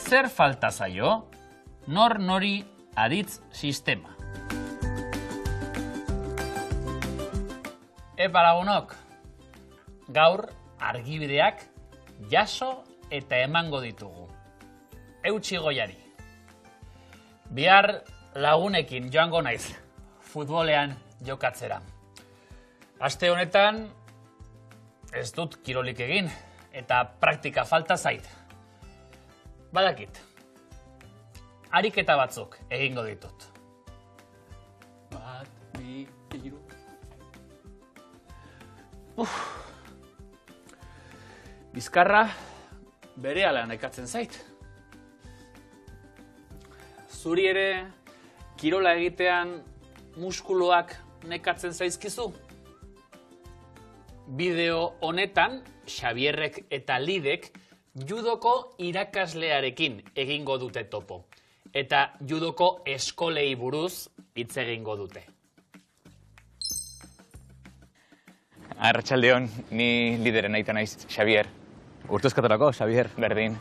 Zer falta zaio? Nor nori aditz sistema. Epa lagunok, gaur argibideak jaso eta emango ditugu. Eutsi goiari. Bihar lagunekin joango naiz, futbolean jokatzera. Aste honetan ez dut kirolik egin eta praktika falta zait. Badakit, ariketa batzuk egingo ditut. Bat, bi, hiru. Bizkarra berehala nekatzen zait. Zuri ere kirola egitean muskuluak nekatzen zaizkizu? Bideo honetan Xabierrek eta Lidek judoko irakaslearekin egingo dute topo. Eta judoko eskolei buruz hitz egingo dute. Arratsaldeon, ni lideren aita naiz, Xabier. Urtezkaterako, Xabier. Berdin.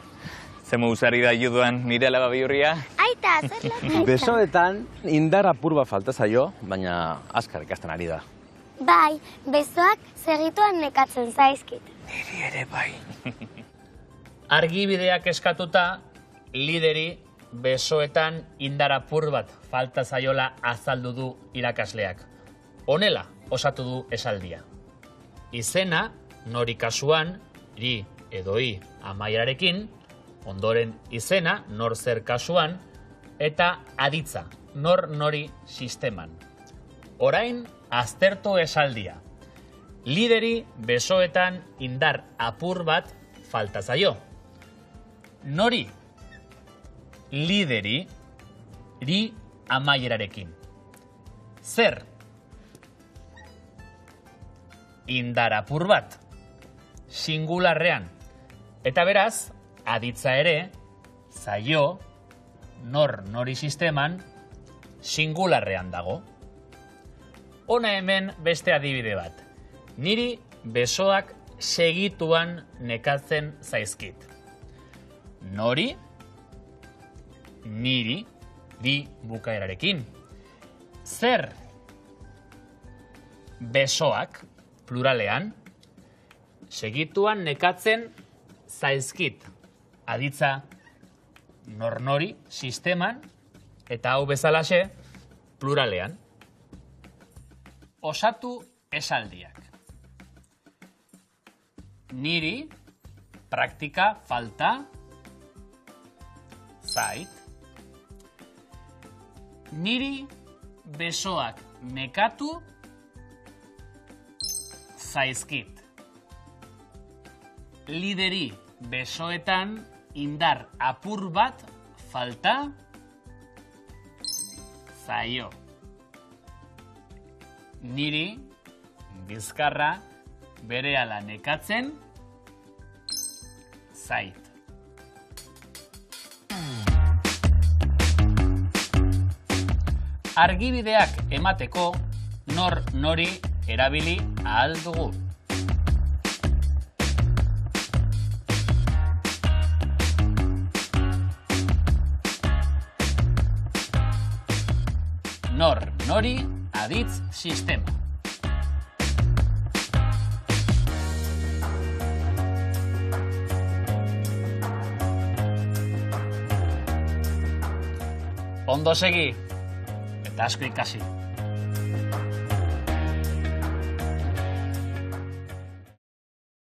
Zemu usari da juduan nire alaba bihurria. Aita, zer lasaita. Besoetan indar apur bat falta zaio, baina azkar ikasten ari da. Bai, besoak segituan nekatzen zaizkit. Niri ere bai. Argibideak eskatuta, Lideri besoetan indar apur bat falta zaiola azaldu du irakasleak. Honela osatu du esaldia. Izena, nori kasuan, ri edo i amaierarekin, ondoren izena, nor zer kasuan, eta aditza, nor nori sisteman. Orain, aztertu esaldia. Lideri besoetan indar apur bat falta zaio. Nori? Lideri, ri amaierarekin. Zer? Indar apur bat. Singularrean. Eta beraz, aditza ere, zaio, nor nori sisteman, singularrean dago. Hona hemen beste adibide bat. Niri besoak segituan nekatzen zaizkit. Nori, niri, ri bukaerarekin. Zer? Besoak, pluralean, segituan nekatzen zaizkit. Aditza nor nori sisteman eta hau bezalaxe pluralean. Osatu esaldiak. Niri praktika falta zait. Niri besoak nekatu zaizkit. Lideri besoetan indar apur bat falta zaio. Niri bizkarra berehala nekatzen zait. Argibideak emateko nor nori erabili ahal dugu. Nor nori aditz sistema. Ondo segi eta asko ikasi.